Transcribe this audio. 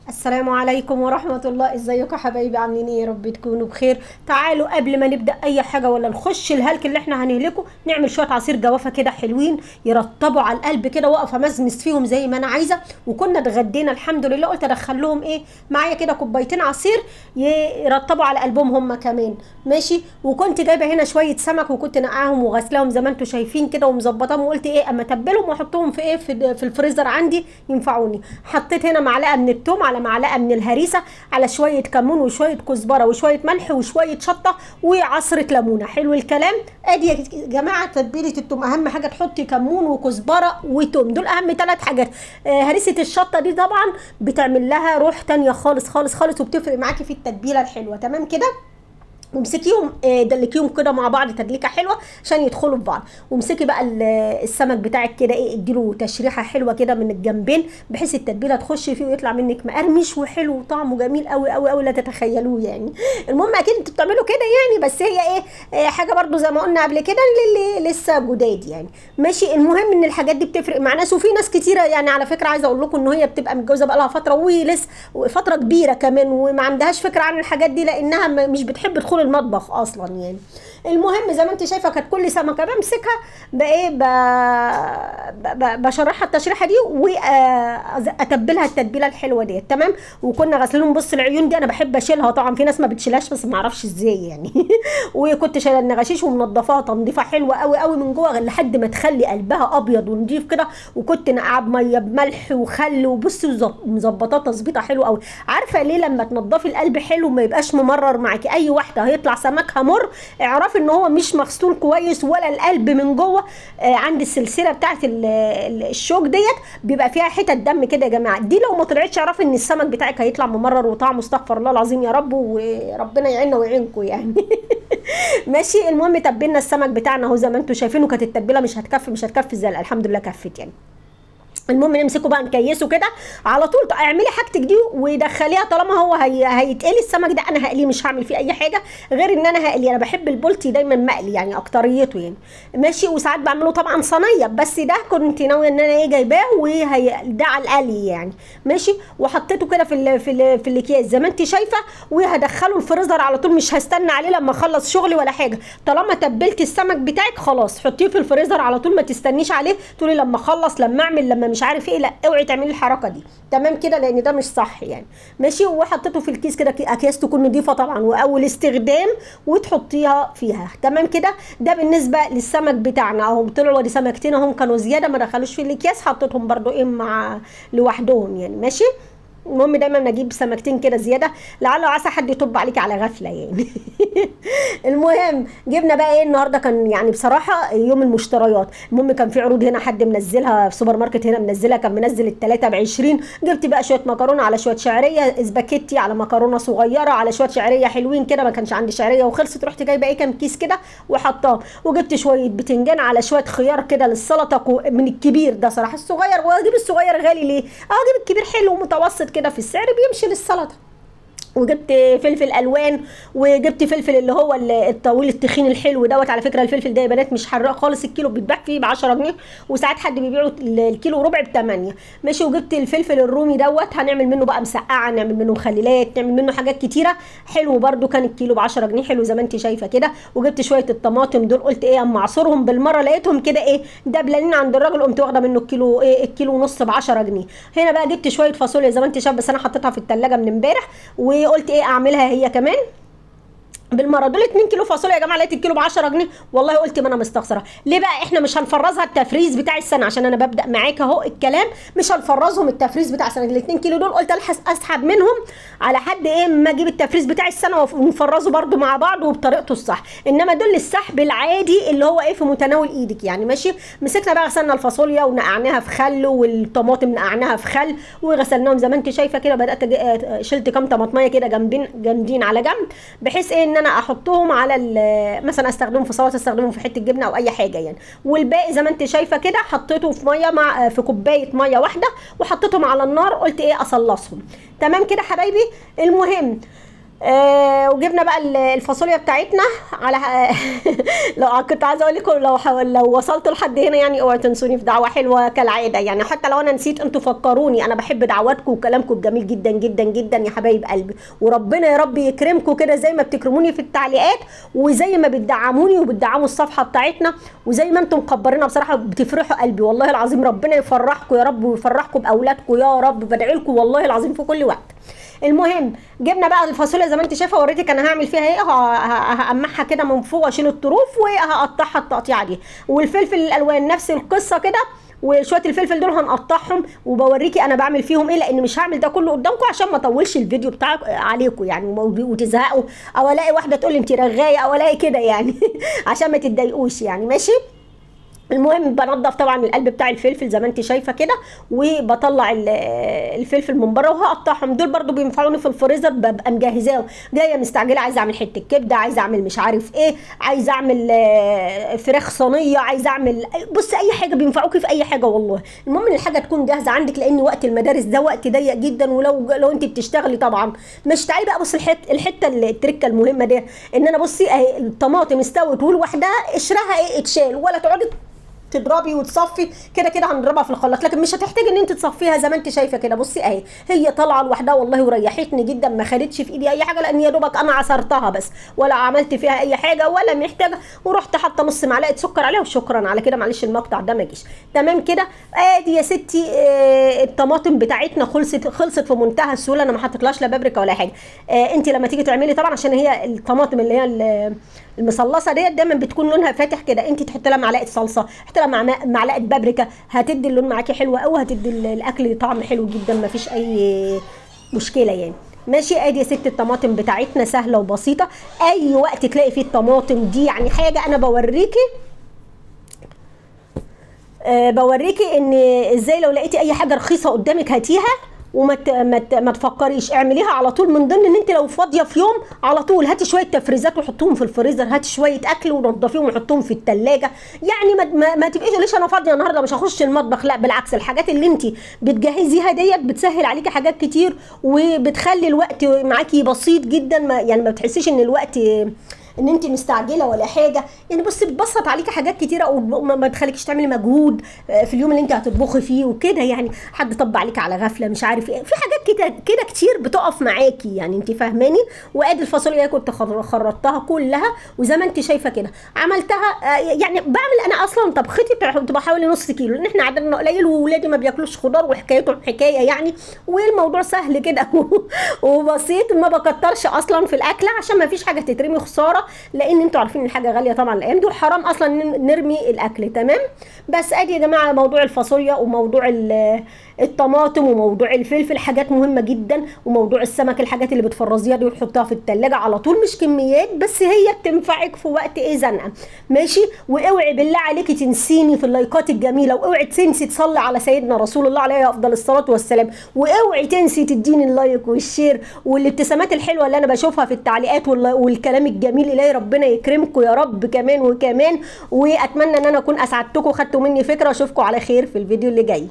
السلام عليكم ورحمة الله. ازيكم يا حبايبي؟ عاملين ايه؟ يا رب تكونوا بخير. تعالوا قبل ما نبدأ اي حاجة ولا نخش الهلك اللي احنا هنهلكه، نعمل شوية عصير جوافة كده حلوين يرطبوا على القلب كده، واقف امزمز فيهم زي ما انا عايزة. وكنا اتغدينا الحمد لله، قلت ادخل لهم ايه معايا كده كوبايتين عصير يرطبوا على قلبهم هم كمان. ماشي. وكنت جايبة هنا شوية سمك، وكنت نقعهم وغسلاهم زي ما انتم شايفين كده ومظبطاهم، وقلت ايه اما اتبلهم واحطهم في ايه في الفريزر عندي ينفعوني. حطيت هنا معلقة من التوم، على معلقه من الهريسه، على شويه كمون وشويه كزبره وشويه ملح وشويه شطه وعصره ليمونه. حلو الكلام. ادي يا جماعه تتبيله التوم، اهم حاجه تحطي كمون وكزبره وتوم، دول اهم 3 حاجات. هريسه الشطه دي طبعا بتعمل لها روح تانية خالص خالص خالص، وبتفرق معاكي في التتبيله الحلوه. تمام كده. وامسكيهم دلكيهم كده مع بعض تدليكه حلوه عشان يدخلوا في بعض. وامسكي بقى السمك بتاعك كده، ايه، اديله تشريحه حلوه كده من الجنبين، بحيث التتبيله تخش فيه ويطلع منك مقرمش وحلو وطعمه جميل قوي قوي قوي، لا تتخيلوه يعني. المهم اكيد انتوا بتعملوا كده يعني، بس هي ايه، حاجه برضو زي ما قلنا قبل كده للي لسه جداد يعني. ماشي. المهم ان الحاجات دي بتفرق مع ناس، وفي ناس كتيره يعني على فكره عايزه اقول لكم ان هي بتبقى متجوزه بقى لها فتره ولسه فتره كبيره كمان، وما عندهاش فكره عن الحاجات دي، لانها مش بتحب تدخل المطبخ اصلا يعني. المهم زي ما انت شايفه، كانت كل سمكه بمسكها بايه بشرحها التشريحه دي، واتبلها التتبيله الحلوه دي. تمام. وكنا غاسلين، بص العيون دي انا بحب اشيلها طبعا، في ناس ما بتشيلهاش بس ما اعرفش ازاي يعني. وكنت شايله النغاشيش ومنضفاها تنظيفه حلوه قوي قوي من جوه لحد ما تخلي قلبها ابيض ونضيف كده. وكنت نقعه بميه بملح وخل، وبصي مظبطاه تظبيطه حلوه قوي. عارفه ليه؟ لما تنضفي القلب حلو ما يبقاش ممرر معاكي. اي واحده هيطلع سمكها مر، اعرفي ان هو مش مغسول كويس، ولا القلب من جوه عند السلسله بتاعت الشوك ديت بيبقى فيها حتت دم كده يا جماعه. دي لو ما طلعتش اعرفي ان السمك بتاعك هيطلع ممرر وطعمه استغفر الله العظيم يا رب، وربنا يعيننا ويعينكم يعني. ماشي. المهم تبلنا السمك بتاعنا اهو زي ما انتم شايفينه، كانت التتبيله مش هتكفي زي الحمد لله كفت يعني. المهم نمسكه بقى نكيسه كده على طول. اعملي حاجتك دي ودخليها، طالما هو هيتقلي السمك ده، انا هقليه مش هعمل فيه اي حاجه غير ان انا هقليه. انا بحب البولتي دايما مقلي يعني اكتريته يعني. ماشي. وساعات بعمله طبعا صينيه، بس ده كنت ناويه ان انا ايه جايباه ده على القلي يعني. ماشي. وحطيته كده في الاكياس زي ما انت شايفه، وهدخله الفريزر على طول، مش هستنى عليه لما اخلص شغلي ولا حاجه. طالما تبلت السمك بتاعك خلاص حطيه في الفريزر على طول، ما تستنيش عليه تقولي لما اخلص لما اعمل لما مش عارف ايه. لا، اوعي تعملي الحركه دي. تمام كده، لان ده مش صح يعني. ماشي. وحطيته في الكيس كده، اكياس تكون نظيفه طبعا واول استخدام، وتحطيها فيها. تمام كده. ده بالنسبه للسمك بتاعنا اهو. طلعوا دي سمكتين اهم كانوا زياده ما دخلوش في الاكياس، حطيتهم برضو ايه مع لوحدهم يعني. ماشي. المهم دايما نجيب سمكتين كده زياده، لعل وعسى حد يطب عليكي على غفله يعني. المهم جبنا بقى ايه النهارده، كان يعني بصراحه يوم المشتريات. المهم كان في عروض هنا حد منزلها في سوبر ماركت هنا منزلها، كان منزل الثلاثه ب20. جبت بقى شويه مكرونه على شويه شعريه اسباجيتي على مكرونه صغيره على شويه شعريه حلوين كده، ما كانش عندي شعريه وخلصت، رحت جايبه ايه كام كيس كده وحطاه. وجبت شويه بتنجان على شويه خيار كده للسلطه من الكبير ده صراحه. الصغير، واجيب الصغير غالي ليه؟ اجيب الكبير حلو ومتوسط كده في السعر بيمشي للسلطه. وجبت فلفل الوان، وجبت فلفل اللي هو الطويل التخين الحلو دوت. على فكره الفلفل ده يا بنات مش حراق خالص، الكيلو بيتباع فيه ب 10 جنيه، وساعات حد بيبيعه الكيلو ربع ب8. ماشي. وجبت الفلفل الرومي دوت، هنعمل منه بقى مسقعه، نعمل منه مخللات، نعمل منه حاجات كتيره. حلو برده، كان الكيلو ب 10 جنيه حلو زي ما انت شايفه كده. وجبت شويه الطماطم دول، قلت ايه اما اعصرهم بالمره لقيتهم كده ايه دبلانين عند الراجل، قمت واخده منه الكيلو ايه الكيلو ونص ب 10 جنيه. هنا بقى جبت شويه فاصوليا زي ما انت شايف، بس انا حطيتها في الثلاجه من امبارح، وقلت ايه اعملها هي كمان بالمره. دول 2 كيلو فاصوليا يا جماعه، لقيت الكيلو ب 10 جنيه. والله قلت ما انا مستخسره. ليه بقى؟ احنا مش هنفرزها التفريز بتاع السنه، عشان انا ببدا معاك اهو الكلام، مش هنفرزهم التفريز بتاع السنه. ال2 كيلو دول قلت اسحب منهم على حد ايه ما اجيب التفريز بتاع السنه ونفرزه برده مع بعض وبطريقته الصح. انما دول السحب العادي اللي هو ايه في متناول ايدك يعني. ماشي. مسكنا بقى غسلنا الفاصوليا ونقعناها في خل، والطماطم نقعناها في خل وغسلناهم زي ما انت شايفه كده. بدات شلت كام طماطميه كده جامدين على جنب، بحيث ايه ان انا احطهم على مثلا استخدمهم في سلطه، استخدمهم في حته جبنه او اي حاجه يعني. والباقي زي ما انت شايفه كده حطيته في ميه في كوبايه ميه واحده، وحطيتهم على النار. قلت ايه اصلصهم. تمام كده حبايبي. المهم وجبنا بقى الفاصوليا بتاعتنا على لو كنت عايزه اقول لكم، لو وصلتوا لحد هنا يعني اوعوا تنسوني في دعوه حلوه كالعاده، يعني حتى لو انا نسيت انتوا فكروني، انا بحب دعواتكم وكلامكم الجميل جدا جدا جدا يا حبايب قلبي، وربنا يا رب يكرمكم كده زي ما بتكرموني في التعليقات، وزي ما بتدعموني وبتدعموا الصفحه بتاعتنا، وزي ما انتم مكبرينها بصراحه بتفرحوا قلبي والله العظيم. ربنا يفرحكم يا رب ويفرحكم باولادكم يا رب، بدعي لكم والله العظيم في كل وقت. المهم جبنا بقى الفاصوليا زي ما انت شايفه، وريتك انا هعمل فيها ايه، هقمعها كده من فوق واشيل الطروف وهقطعها التقطيعه دي، والفلفل الالوان نفس القصه كده، وشويه الفلفل دول هنقطعهم وبوريكي انا بعمل فيهم ايه، لان مش هعمل ده كله قدامكم عشان ما اطولش الفيديو بتاعك عليكم يعني وتزهقوا، او الاقي واحده تقول لي انت رغايه، او الاقي كده يعني عشان ما تتضايقوش يعني، ماشي. المهم بنضف طبعا القلب بتاع الفلفل زي ما انت شايفه كده، وبطلع الفلفل من بره وهقطعهم. دول برضو بينفعوني في الفريزر، ببقى مجهزاهم، جايه مستعجله عايزه اعمل حته كبده، عايزه اعمل مش عارف ايه، عايزه اعمل فراخ صينيه، عايزه اعمل بص اي حاجه، بينفعوكي في اي حاجه والله. المهم ان الحاجه تكون جاهزه عندك، لان وقت المدارس ده وقت ضيق جدا، ولو انت بتشتغلي طبعا مش. تعالي بقى بص الحته التركه المهمه دي، ان انا بصي اهي الطماطم استوت ولوحدها قشرها ايه اتشال، ولا تقعدي تضربي وتصفي، كده كده هنضربها في الخلاط، لكن مش هتحتاجي ان انت تصفيها زي ما انت شايفه كده. بصي اهي هي طالعه لوحدها والله، وريحتني جدا، ما خدتش في ايدي اي حاجه، لان يا دوبك انا عصرتها بس، ولا عملت فيها اي حاجه ولا محتاجه، ورحت حاطه نص معلقه سكر عليها وشكرا على كده. معلش المقطع ده ما جيش تمام كده. ادي يا ستي الطماطم بتاعتنا خلصت في منتهى السهوله، انا ما حطيتلهاش لا بابريكا ولا حاجه. انت لما تيجي تعملي طبعا، عشان هي الطماطم اللي هي المصلصه ديت دايما بتكون لونها فاتح كده، انت تحطي لها معلقه صلصه، تحطي لها معلقه بابريكا، هتدي اللون معاكي حلو قوي، هتدي الاكل طعم حلو جدا، ما فيش اي مشكله يعني، ماشي. ادي يا ست الطماطم بتاعتنا سهله وبسيطه، اي وقت تلاقي فيه الطماطم دي يعني حاجه انا بوريكي ان ازاي لو لقيتي اي حاجه رخيصه قدامك هاتيها، وما تفكريش، اعمليها على طول. من ضمن ان انت لو فاضيه في يوم على طول هاتي شويه تفريزات وحطوهم في الفريزر، هاتي شويه اكل ونضفيهم وحطوهم في الثلاجه، يعني ما تبقيش ليش انا فاضيه النهارده مش هخش المطبخ، لا بالعكس، الحاجات اللي انت بتجهزيها ديت بتسهل عليكي حاجات كتير، وبتخلي الوقت معاكي بسيط جدا، يعني ما بتحسيش ان الوقت ان انت مستعجله ولا حاجه، يعني بصي بتبسط عليكي حاجات كتيره، او ما تخليكيش تعملي مجهود في اليوم اللي انت هتطبخي فيه وكده، يعني حد طب عليكي على غفله مش عارف ايه، في حاجات كده كتير بتقف معاكي يعني، انت فاهماني. وادي الفاصوليا كنت خرطتها كلها، وزي ما انت شايفه كده عملتها، يعني بعمل انا اصلا طبختي بتبقى حوالي نص كيلو، لان احنا عددنا قليل وولادي ما بياكلوش خضار، وحكايتهم حكايه يعني، والموضوع سهل كده وبسيط، ما بكترش اصلا في الاكله عشان ما فيش حاجه تترمي خساره، لان انتوا عارفين الحاجه غاليه طبعا الايام دي، وحرام اصلا نرمي الاكل، تمام. بس ادي يا جماعه موضوع الفاصوليا، وموضوع الطماطم، وموضوع الفلفل حاجات مهمه جدا، وموضوع السمك الحاجات اللي بتفرزيها دي وتحطها في التلاجة على طول، مش كميات بس هي بتنفعك في وقت ايه زنقه، ماشي. واوعي بالله عليكي تنسيني في اللايكات الجميله، واوعي تنسي تصلي على سيدنا رسول الله عليه افضل الصلاه والسلام، واوعي تنسي تديني اللايك والشير والابتسامات الحلوه اللي انا بشوفها في التعليقات والكلام الجميل. الهي ربنا يكرمكم يا رب كمان وكمان، واتمنى ان انا اكون اسعدتكم وخدتوا مني فكره، واشوفكم على خير في الفيديو اللي جاي.